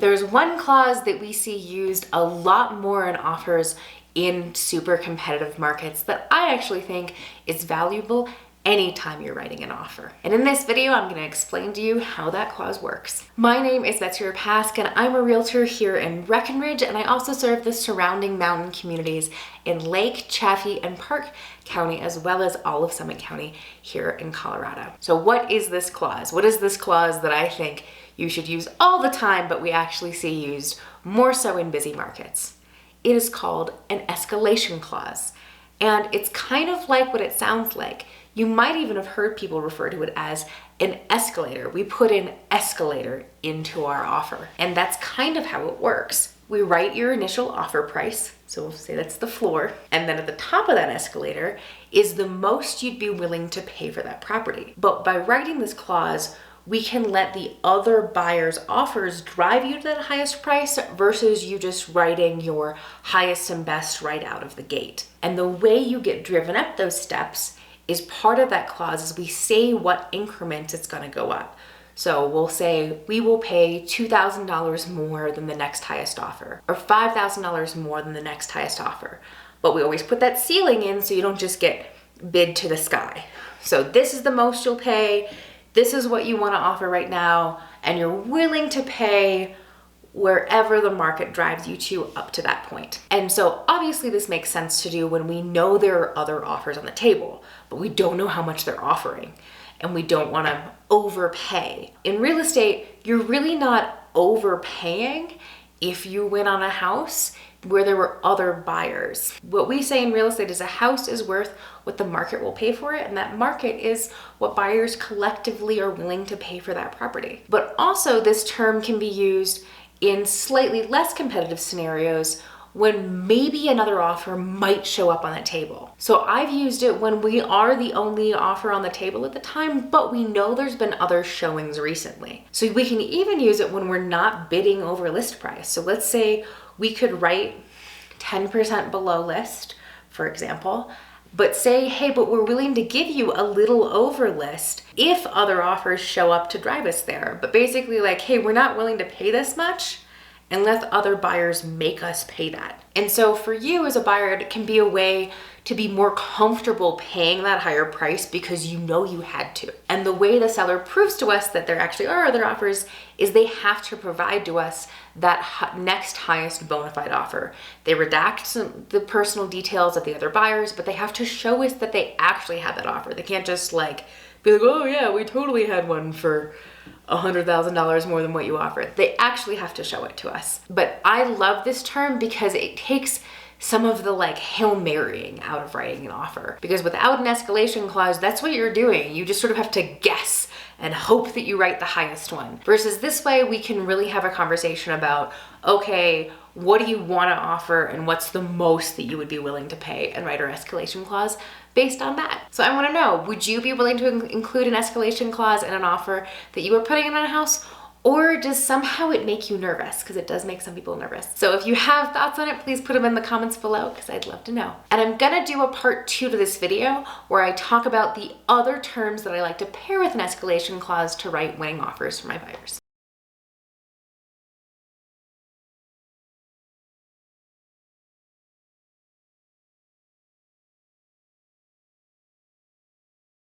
There's one clause that we see used a lot more in offers in super competitive markets that I actually think is valuable anytime you're writing an offer. And in this video, I'm gonna explain to you how that clause works. My name is Betsy Repaske, and I'm a realtor here in Breckenridge, and I also serve the surrounding mountain communities in Lake, Chaffee, and Park County, as well as all of Summit County here in Colorado. So what is this clause? What is this clause that I think you should use all the time, but we actually see used more so in busy markets? It is called an escalation clause. And it's kind of like what it sounds like. You might even have heard people refer to it as an escalator. We put an escalator into our offer. And that's kind of how it works. We write your initial offer price, so we'll say that's the floor, and then at the top of that escalator is the most you'd be willing to pay for that property. But by writing this clause, we can let the other buyer's offers drive you to that highest price versus you just writing your highest and best right out of the gate. And the way you get driven up those steps is part of that clause is we say what increment it's gonna go up. So we'll say we will pay $2,000 more than the next highest offer, or $5,000 more than the next highest offer. But we always put that ceiling in so you don't just get bid to the sky. So this is the most you'll pay, this is what you wanna offer right now, and you're willing to pay wherever the market drives you to up to that point. And so obviously this makes sense to do when we know there are other offers on the table, but we don't know how much they're offering and we don't want to overpay. In real estate, you're really not overpaying if you win on a house where there were other buyers. What we say in real estate is a house is worth what the market will pay for it, and that market is what buyers collectively are willing to pay for that property. But also this term can be used in slightly less competitive scenarios when maybe another offer might show up on that table. So I've used it when we are the only offer on the table at the time, but we know there's been other showings recently. So we can even use it when we're not bidding over list price. So let's say we could write 10% below list, for example, but say, hey, but we're willing to give you a little over list if other offers show up to drive us there. But basically like, hey, we're not willing to pay this much unless other buyers make us pay that. And so for you as a buyer, it can be a way to be more comfortable paying that higher price because you know you had to. And the way the seller proves to us that there actually are other offers is they have to provide to us that next highest bona fide offer. They redact the personal details of the other buyers, but they have to show us that they actually had that offer. They can't just like be like, oh yeah, we totally had one for $100,000 more than what you offered. They actually have to show it to us. But I love this term because it takes some of the like Hail Marying out of writing an offer. Because without an escalation clause, that's what you're doing. You just sort of have to guess and hope that you write the highest one. Versus this way, we can really have a conversation about, okay, what do you want to offer and what's the most that you would be willing to pay, and write our escalation clause based on that. So I want to know, would you be willing to include an escalation clause in an offer that you are putting in on a house? Or does somehow it make you nervous? Because it does make some people nervous. So if you have thoughts on it, please put them in the comments below because I'd love to know. And I'm gonna do a part 2 to this video where I talk about the other terms that I like to pair with an escalation clause to write winning offers for my buyers.